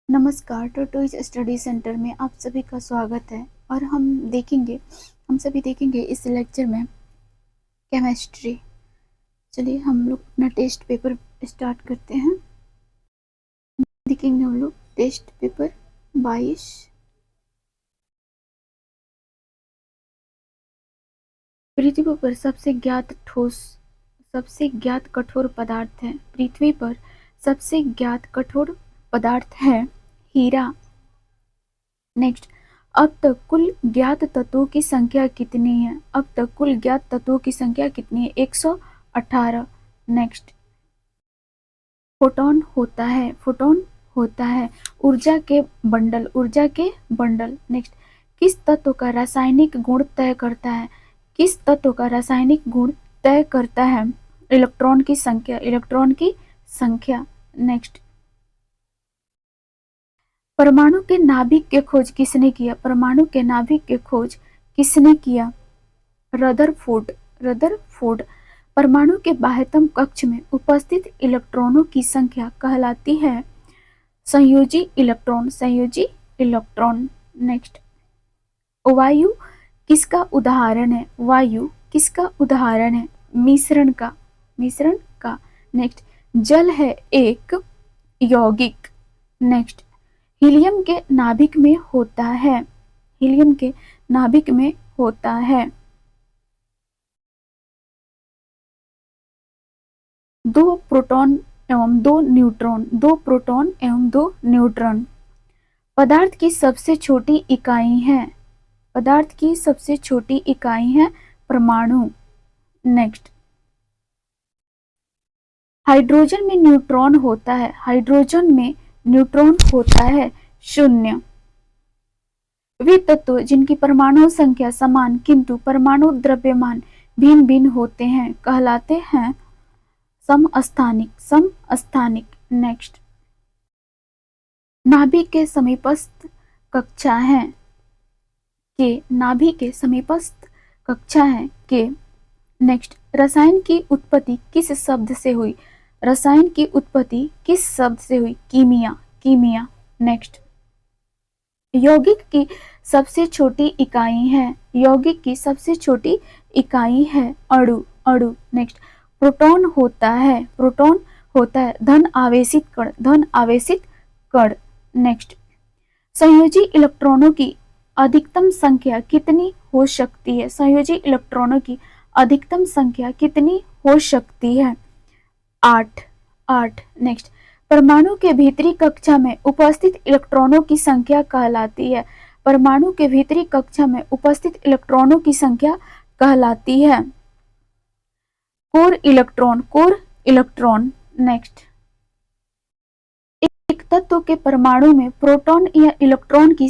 नमस्कार, tortoise study centre में आप सभी का स्वागत है। और हम सभी देखेंगे इस लेक्चर में केमिस्ट्री। चलिए हम लोग अपना टेस्ट पेपर स्टार्ट करते हैं। देखेंगे हम लोग टेस्ट पेपर 22। पृथ्वी पर सबसे ज्ञात कठोर पदार्थ है। पृथ्वी पर सबसे ज्ञात कठोर पदार्थ है हीरा। नेक्स्ट, अब तक कुल ज्ञात तत्वों की संख्या कितनी है? अब तक कुल ज्ञात तत्वों की संख्या कितनी है? 118। नेक्स्ट, फोटॉन होता है ऊर्जा के बंडल। नेक्स्ट, किस तत्व का रासायनिक गुण तय करता है? किस तत्व का रासायनिक गुण तय करता है? इलेक्ट्रॉन की संख्या। नेक्स्ट, परमाणु के नाभिक की खोज किसने किया? परमाणु के नाभिक की खोज किसने किया? रदरफोर्ड। परमाणु के बाह्यतम कक्ष में उपस्थित इलेक्ट्रॉनों की संख्या कहलाती है संयोजी इलेक्ट्रॉन। नेक्स्ट, वायु किसका उदाहरण है? मिश्रण का। नेक्स्ट, जल है एक यौगिक। नेक्स्ट, हीलियम के नाभिक में होता है दो प्रोटॉन एवं दो न्यूट्रॉन। पदार्थ की सबसे छोटी इकाई है परमाणु। नेक्स्ट, हाइड्रोजन में न्यूट्रॉन होता है 0। वे तत्व जिनकी परमाणु संख्या समान किंतु परमाणु द्रव्यमान भिन्न भिन्न होते हैं कहलाते हैं समस्थानिक। नेक्स्ट, नाभिक के समीपस्थ कक्षा है के। नेक्स्ट, रसायन की उत्पत्ति किस शब्द से हुई? कीमिया। नेक्स्ट, यौगिक की सबसे छोटी इकाई है अणु। नेक्स्ट, प्रोटॉन होता है धन आवेशित कण। नेक्स्ट, संयोजी इलेक्ट्रॉनों की अधिकतम संख्या कितनी हो सकती है? 8। नेक्स्ट, परमाणु के भीतरी कक्षा में उपस्थित इलेक्ट्रॉनों की संख्या कहलाती है कोर इलेक्ट्रॉन। नेक्स्ट, एक तत्व के परमाणु में प्रोटॉन या इलेक्ट्रॉन की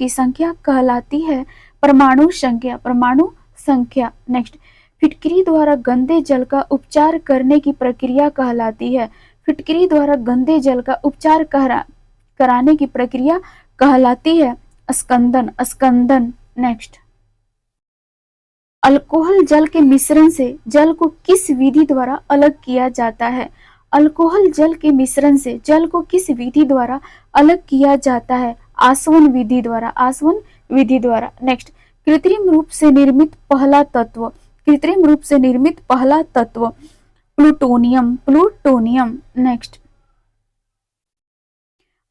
संख्या कहलाती है परमाणु संख्या। नेक्स्ट, फिटकरी द्वारा गंदे जल का उपचार करने की प्रक्रिया कहलाती है स्कंदन। नेक्स्ट, अल्कोहल जल के मिश्रण से जल को किस विधि द्वारा अलग किया जाता है? आसवन विधि द्वारा। नेक्स्ट, कृत्रिम रूप से निर्मित पहला तत्व प्लूटोनियम। नेक्स्ट,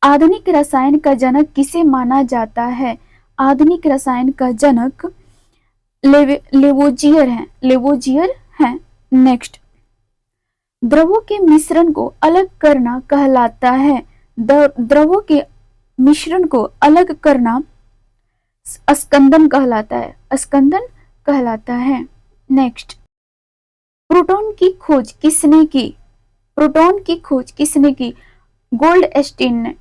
आधुनिक रसायन का जनक किसे माना जाता है? लेवोजियर है। नेक्स्ट, द्रवों के मिश्रण को अलग करना स्कंदन कहलाता है। नेक्स्ट, प्रोटॉन की खोज किसने की? गोल्डस्टीन ने।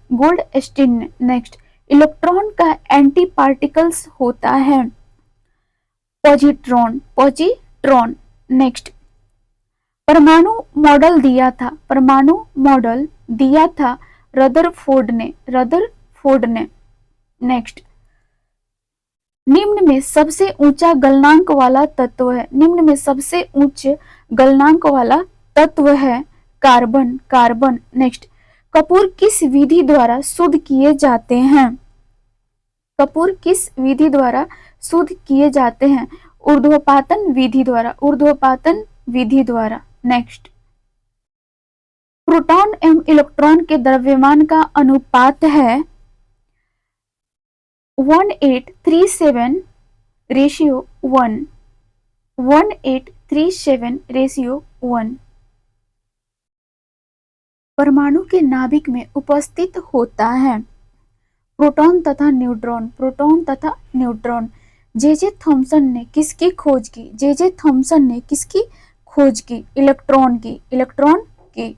नेक्स्ट, इलेक्ट्रॉन का एंटी पार्टिकल्स होता है पॉजिट्रॉन। नेक्स्ट, परमाणु मॉडल दिया था रदरफोर्ड ने। नेक्स्ट, निम्न में सबसे ऊंचा गलनांक वाला तत्व है कार्बन कार्बन। नेक्स्ट, कपूर किस विधि द्वारा शुद्ध किए जाते हैं? कपूर किस विधि द्वारा शुद्ध किए जाते हैं? ऊर्ध्वपातन विधि द्वारा, ऊर्ध्वपातन विधि द्वारा। नेक्स्ट, प्रोटॉन एवं इलेक्ट्रॉन के द्रव्यमान का अनुपात है 1837:1, 1837:1। परमाणु के नाभिक में उपस्थित होता है प्रोटॉन तथा न्यूट्रॉन, प्रोटॉन तथा न्यूट्रॉन। जे थॉमसन ने किसकी खोज की? जे थॉमसन ने किसकी खोज की? इलेक्ट्रॉन की, इलेक्ट्रॉन की।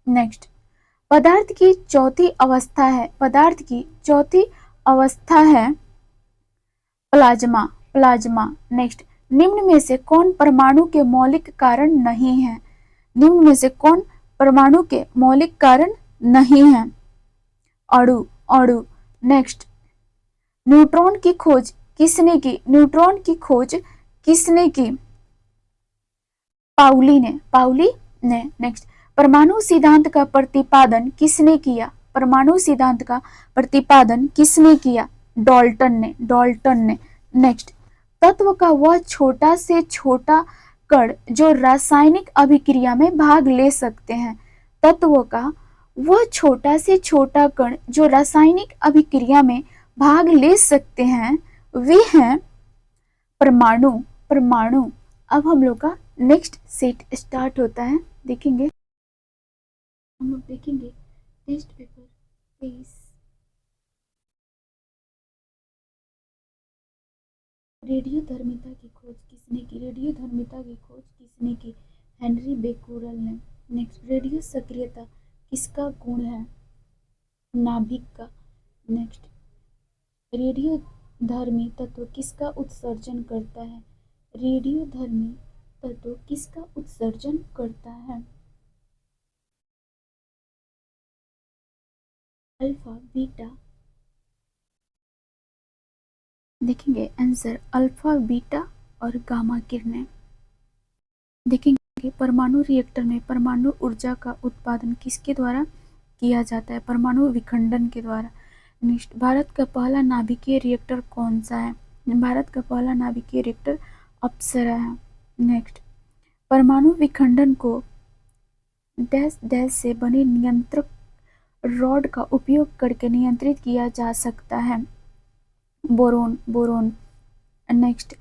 नेक्स्ट, पदार्थ की चौथी अवस्था है, पदार्थ की चौथी अवस्था है प्लाज्मा, प्लाज्मा। नेक्स्ट, निम्न में से कौन परमाणु के मौलिक कारण नहीं है? निम्न में से कौन परमाणु के मौलिक कारण नहीं है? अणु, अणु। नेक्स्ट, न्यूट्रॉन की खोज किसने की? न्यूट्रॉन की खोज किसने की? पाउली ने, पाउली ने। नेक्स्ट, परमाणु सिद्धांत का प्रतिपादन किसने किया? परमाणु सिद्धांत का प्रतिपादन किसने किया? डाल्टन ने, डाल्टन ने। नेक्स्ट, तत्व का वह छोटा से छोटा कण जो रासायनिक अभिक्रिया में भाग ले सकते हैं। तत्व का वह छोटा से छोटा कण जो रासायनिक अभिक्रिया में भाग ले सकते हैं वे हैं परमाणु, परमाणु। अब हम लोग का नेक्स्ट सेट स्टार्ट होता है, देखेंगे हम लोग देखेंगे टेस्ट पेपर 23। रेडियोधर्मिता की खोज किसने की? रेडियोधर्मिता की खोज किसने की? हेनरी बेकूरल ने। नेक्स्ट, रेडियो सक्रियता किसका गुण है? नाभिक का। नेक्स्ट, रेडियोधर्मी तत्व किसका उत्सर्जन करता है? रेडियोधर्मी तत्व किसका उत्सर्जन करता है? Alpha, beta. देखेंगे आंसर अल्फा, बीटा और गामा किरणें। देखेंगे परमाणु रिएक्टर में परमाणु ऊर्जा का उत्पादन किसके द्वारा किया जाता है? परमाणु विखंडन के द्वारा। नेक्स्ट, भारत का पहला नाभिकीय रिएक्टर कौन सा है? भारत का पहला नाभिकीय रिएक्टर अप्सरा है। नेक्स्ट, परमाणु विखंडन को डैश डैश से बने नियंत्रक रॉड का उपयोग करके नियंत्रित किया जा सकता है। Boron, boron. नेक्स्ट,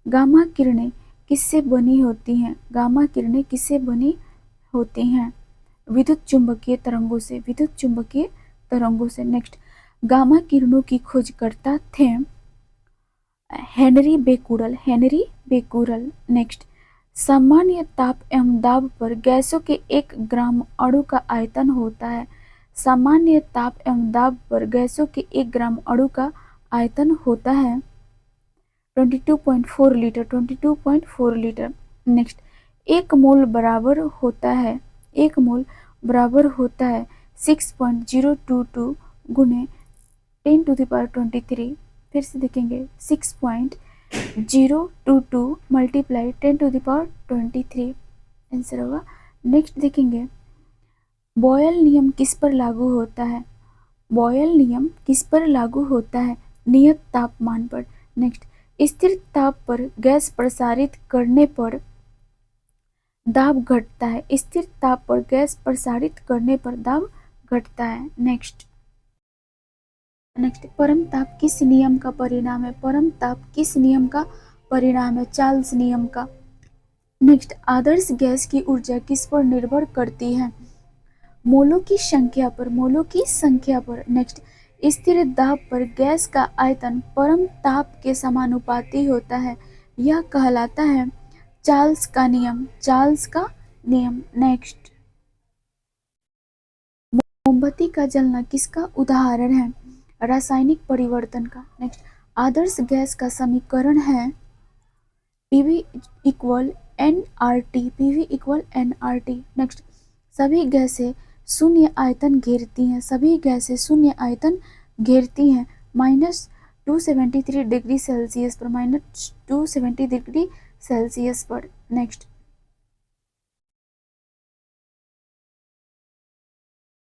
गामा किरणें किससे बनी होती हैं? गामा किरणें किससे बनी होती हैं? विद्युत चुंबकीय तरंगों से, विद्युत चुंबकीय तरंगों से। नेक्स्ट, गामा किरणों की खोजकर्ता थे हेनरी बेकूरल, हेनरी बेकूरल। नेक्स्ट, सामान्य ताप एवं दाब पर गैसों के 1 ग्राम अणु का आयतन होता है। सामान्य ताप एवं दाब पर गैसों के 1 ग्राम अणु का आयतन होता है 22.4 लीटर, 22.4 लीटर। नेक्स्ट, 1 मोल बराबर होता है, 1 मोल बराबर होता है 6.022 गुने 10⁻23। फिर से देखेंगे 6.022 मल्टीप्लाई 10⁻23 आंसर होगा। नेक्स्ट देखेंगे बॉयल नियम किस पर लागू होता है? बॉयल नियम किस पर लागू होता है? नियत तापमान पर। नेक्स्ट, स्थिर ताप पर गैस प्रसारित करने पर दाब घटता है, स्थिर ताप पर गैस प्रसारित करने पर दाब घटता है। नेक्स्ट, परम ताप किस नियम का परिणाम है? परम ताप किस नियम का परिणाम है? चार्ल्स नियम का। नेक्स्ट, आदर्श गैस की ऊर्जा किस पर निर्भर करती है? मोलों की संख्या पर, मोलों की संख्या पर। नेक्स्ट, स्थिर दाब पर गैस का आयतन परम ताप के समानुपाती होता है, यह कहलाता है चार्ल्स का नियम, चार्ल्स का नियम। नेक्स्ट, मोमबत्ती का जलना किसका उदाहरण है? रासायनिक परिवर्तन का। नेक्स्ट, आदर्श गैस का समीकरण है PV equal nRT, PV equal nRT। Next, सभी गैसें शून्य आयतन घेरती हैं, सभी गैसें शून्य आयतन घेरती हैं -273 डिग्री सेल्सियस पर, -270 डिग्री सेल्सियस पर। नेक्स्ट,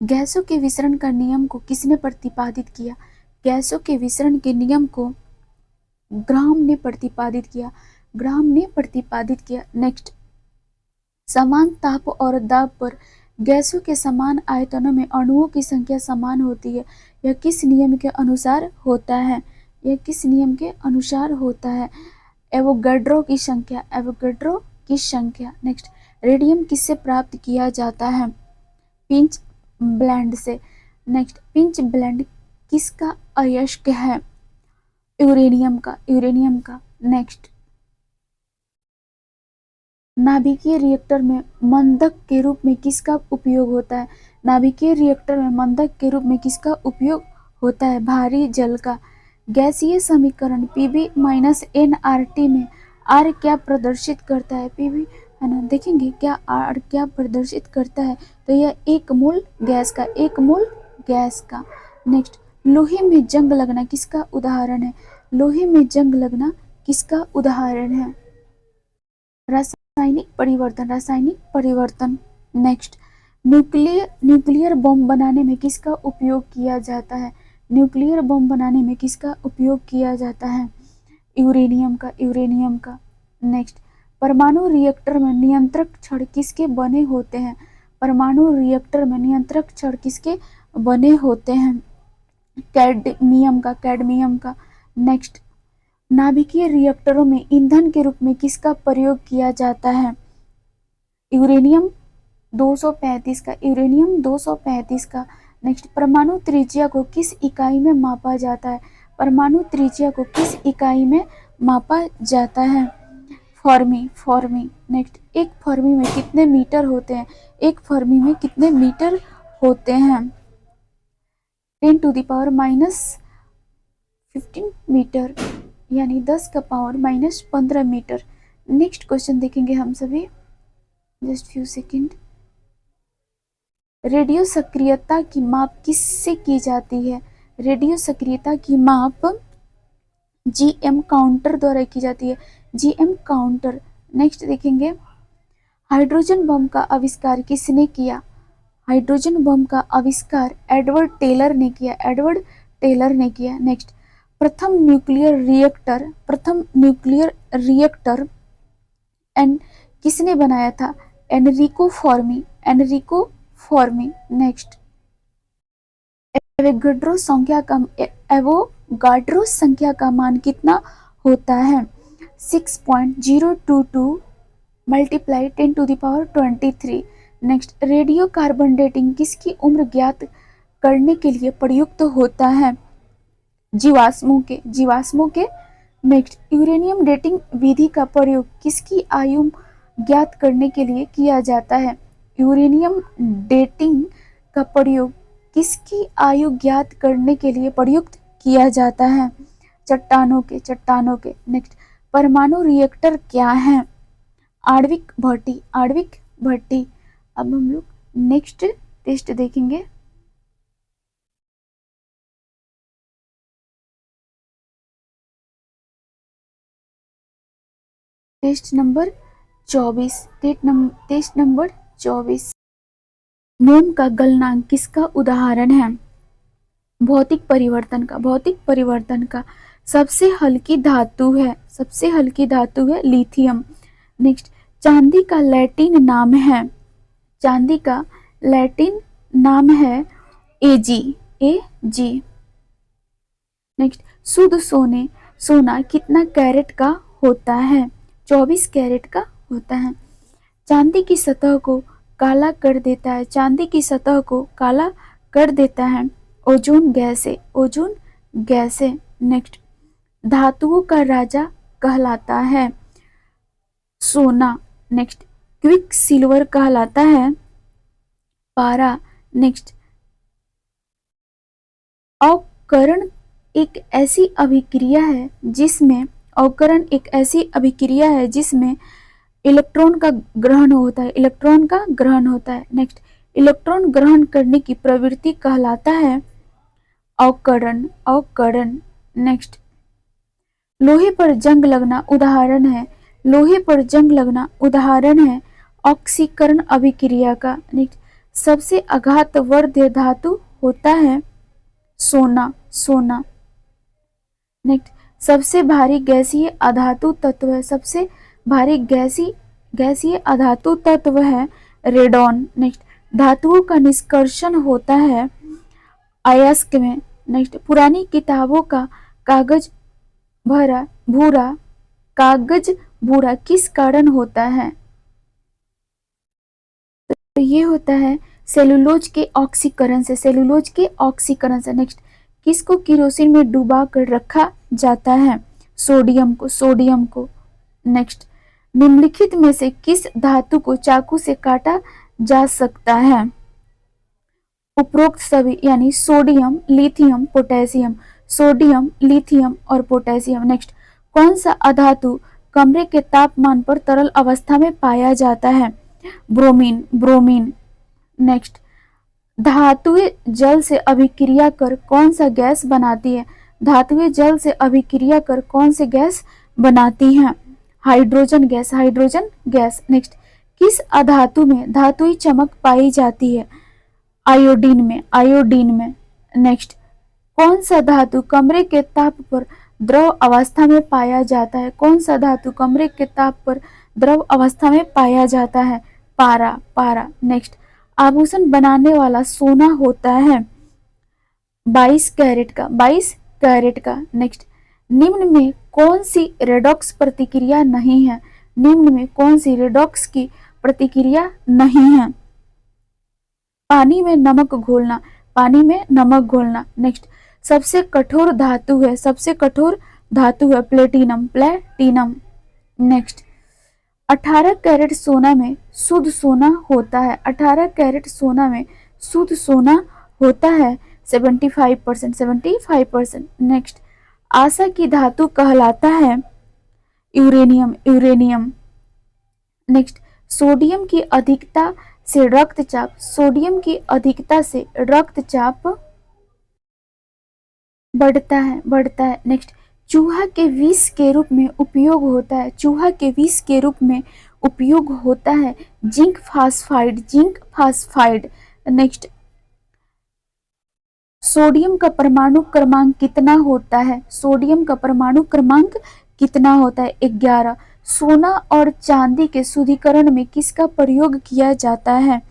गैसों के विसरण का नियम को किसने प्रतिपादित किया? गैसों के विसरण के नियम को ग्राहम ने प्रतिपादित किया। ग्राहम ने प्रतिपादित किया। नेक्स्ट, समान ताप और दाब पर गैसों के समान आयतनों में अणुओं की संख्या समान होती है। यह किस नियम के अनुसार होता है? यह किस नियम के अनुसार होता है? एवोगैड्रो की संख्या। एवोगैड्रो की संख्या। नेक्स्ट, रेडियम किससे प्राप्त किया जाता है? पिंच ब्लेंड से। नेक्स्ट, पिंच ब्लेंड किसका अयस्क है? यूरेनियम का। यूरेनियम का। नेक्स्ट, नाभिकीय रिएक्टर में मंदक के रूप में किसका उपयोग होता है? नाभिकीय रिएक्टर में मंदक के रूप में किसका उपयोग होता है? भारी जल का। गैसीय समीकरण Pv माइनस nRT में R क्या प्रदर्शित करता है? Pv है ना, देखेंगे क्या R क्या प्रदर्शित करता है? तो यह एक मोल गैस का, एक मोल गैस का। नेक्स्ट, लोहे में जंग लगना किसका उदाहरण है? लोहे में जंग लगना किसका उदाहरण है? रासायनिक परिवर्तन। रासायनिक परिवर्तन। नेक्स्ट, न्यूक्लियर बम बनाने में किसका उपयोग किया जाता है? न्यूक्लियर बम बनाने में किसका उपयोग किया जाता है? यूरेनियम का। यूरेनियम का। नेक्स्ट, परमाणु रिएक्टर में नियंत्रक छड़ किसके बने होते हैं? परमाणु रिएक्टर में नियंत्रक छड़ किसके बने होते हैं? कैडमियम का। कैडमियम का। नेक्स्ट, नाभिकीय रिएक्टरों में ईंधन के रूप में किसका प्रयोग किया जाता है? यूरेनियम 235 का। यूरेनियम 235 का। नेक्स्ट, परमाणु त्रिज्या को किस इकाई में मापा जाता है? परमाणु त्रिज्या को किस इकाई में मापा जाता है? फर्मी। फर्मी। नेक्स्ट, एक फर्मी में कितने मीटर होते हैं? एक फर्मी में कितने मीटर होते हैं? 10⁻⁻15 मीटर, यानी 10 का पावर -15 मीटर। नेक्स्ट क्वेश्चन देखेंगे हम सभी, जस्ट फ्यू सेकेंड। रेडियो सक्रियता की माप किससे की जाती है? रेडियो सक्रियता की माप जीएम काउंटर द्वारा की जाती है। GM counter. नेक्स्ट देखेंगे, हाइड्रोजन बम का आविष्कार किसने किया? हाइड्रोजन बम का आविष्कार एडवर्ड टेलर ने किया। एडवर्ड टेलर ने किया। नेक्स्ट, प्रथम न्यूक्लियर रिएक्टर एंड किसने बनाया था? एनरिको फॉर्मी। एनरिको फॉर्मी। नेक्स्ट, एवोगाड्रो संख्या का मान कितना होता है? 6.022 multiply 10⁻23। Next, radio carbon dating किसकी उम्र ज्ञात करने के लिए प्रयुक्त होता है? जीवाश्मों के। जीवाश्मों के। नेक्स्ट, यूरेनियम डेटिंग विधि का प्रयोग किसकी आयु ज्ञात करने के लिए किया जाता है? यूरेनियम डेटिंग का प्रयोग किसकी आयु ज्ञात करने के लिए प्रयुक्त किया जाता है? चट्टानों के। चट्टानों के। नेक्स्ट, परमाणु रिएक्टर क्या है? आणविक भट्टी। आणविक भट्टी। अब हम लोग नेक्स्ट टेस्ट देखेंगे। Test number 24। Test number 24। मोम का गलनांक किसका उदाहरण है? भौतिक परिवर्तन का। भौतिक परिवर्तन का। सबसे हल्की धातु है। सबसे हल्की धातु है लिथियम। नेक्स्ट, चांदी का लैटिन नाम है। चांदी का लैटिन नाम है एजी। एजी। नेक्स्ट, शुद्ध सोना कितना कैरेट का होता है? 24 कैरेट का होता है। चांदी की सतह को काला कर देता है। चांदी की सतह को काला कर देता है ओजोन गैस से। ओजोन गैस से। नेक्स्ट, धातुओं का राजा कहलाता है सोना। नेक्स्ट, क्विक सिल्वर कहलाता है पारा। नेक्स्ट, अवकरण एक ऐसी अभिक्रिया है जिसमें अवकरण एक ऐसी अभिक्रिया है जिसमें इलेक्ट्रॉन का ग्रहण होता है। इलेक्ट्रॉन का ग्रहण होता है। नेक्स्ट, इलेक्ट्रॉन ग्रहण करने की प्रवृत्ति कहलाता है अवकरण। अवकरण। नेक्स्ट, लोहे पर जंग लगना उदाहरण है। लोहे पर जंग लगना उदाहरण है ऑक्सीकरण अभिक्रिया का। नेक्स्ट, सबसे आघातवर्ध धातु होता है सोना। सोना। नेक्स्ट, सबसे भारी गैसीय अधातु तत्व है, सबसे भारी गैसीय अधातु तत्व है रेडॉन। नेक्स्ट, धातुओं का निष्कर्षण होता है अयस्क में। नेक्स्ट, पुरानी किताबों का कागज भूरा किस कारण होता है? तो ये होता है सेलुलोज के ऑक्सीकरण से, सेलुलोज के ऑक्सीकरण से। नेक्स्ट, किसको केरोसिन में डुबा कर रखा जाता है? सोडियम को, सोडियम को। नेक्स्ट, निम्नलिखित में से किस धातु को चाकू से काटा जा सकता है? उपरोक्त सभी, यानी sodium, lithium, potassium, sodium, lithium और पोटेशियम। नेक्स्ट, कौन सा अधातु कमरे के तापमान पर तरल अवस्था में पाया जाता है? Bromine, bromine. नेक्स्ट, धातुएं जल से अभिक्रिया कर कौन सा गैस बनाती है? धातुएं जल से अभिक्रिया कर कौन सी गैस बनाती हैं? Hydrogen gas, hydrogen gas. Next, किस अधातु में धातुई चमक पाई जाती है? आयोडीन में, आयोडीन में। नेक्स्ट, कौन सा धातु कमरे के ताप पर द्रव अवस्था में पाया जाता है? कौन सा धातु कमरे के ताप पर द्रव अवस्था में पाया जाता है? पारा, पारा। नेक्स्ट, आभूषण बनाने वाला सोना होता है 22 कैरेट का, 22 कैरेट का। नेक्स्ट, निम्न में कौन सी रेडॉक्स प्रतिक्रिया नहीं है? निम्न में कौन सी रेडॉक्स की प्रतिक्रिया नहीं है? पानी में नमक घोलना, पानी में नमक घोलना। नेक्स्ट, सबसे कठोर धातु है, सबसे कठोर धातु है प्लेटिनम, प्लेटिनम। नेक्स्ट, 18 कैरेट सोना में शुद्ध सोना होता है, 18 कैरेट सोना में शुद्ध सोना होता है 75%, 75%। नेक्स्ट, आशा की धातु कहलाता है यूरेनियम, यूरेनियम। नेक्स्ट, सोडियम की अधिकता से रक्तचाप, सोडियम की अधिकता से रक्तचाप बढ़ता है, बढ़ता है। नेक्स्ट, चूहा के विष के रूप में उपयोग होता है, चूहा के विष के रूप में उपयोग होता है zinc phosphide, zinc phosphide. Next, sodium का परमाणु क्रमांक कितना होता है? सोडियम का परमाणु क्रमांक कितना होता है? 11। सोना और चांदी के शुद्धिकरण में किसका प्रयोग किया जाता है?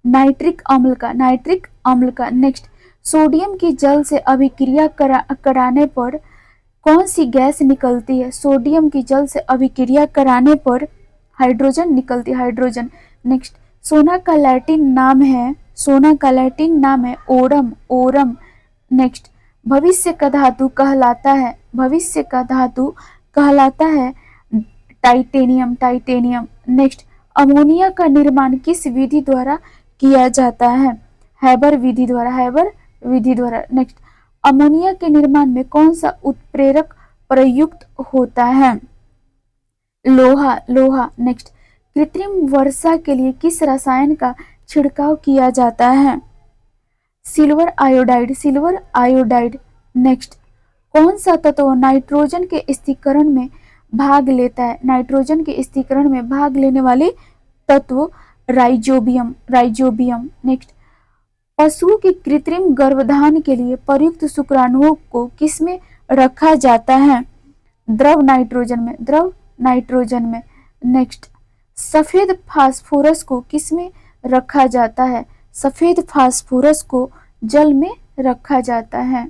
नाइट्रिक अम्ल का, नाइट्रिक अम्ल का। नेक्स्ट, सोडियम की जल से अभिक्रिया कराने पर कौन सी गैस निकलती है? सोडियम की जल से अभिक्रिया कराने पर हाइड्रोजन निकलती है, हाइड्रोजन। नेक्स्ट, सोना का लैटिन नाम है, सोना का लैटिन नाम है ओरम, ओरम। नेक्स्ट, भविष्य का धातु कहलाता है, भविष्य का धातु कहलाता है टाइटेनियम, टाइटेनियम। नेक्स्ट, अमोनिया का निर्माण किस विधि द्वारा किया जाता है? हैबर विधि द्वारा, हैबर विधि द्वारा। नेक्स्ट, अमोनिया के निर्माण में कौन सा उत्प्रेरक प्रयुक्त होता है? लोहा, लोहा। नेक्स्ट, कृत्रिम वर्षा के लिए किस रसायन का छिड़काव किया जाता है? Silver iodide, silver iodide. Next, कौन सा तत्व नाइट्रोजन के स्थिरीकरण में भाग लेता है? नाइट्रोजन के स्थिरीकरण में भाग लेने वाले तत्व राइजोबियम, राइजोबियम। नेक्स्ट, पशुओं के कृत्रिम गर्भधान के लिए प्रयुक्त शुक्राणुओं को किसमें रखा जाता है? द्रव नाइट्रोजन में, द्रव नाइट्रोजन में। नेक्स्ट, सफेद फास्फोरस को किसमें रखा जाता है? सफेद फास्फोरस को जल में रखा जाता है।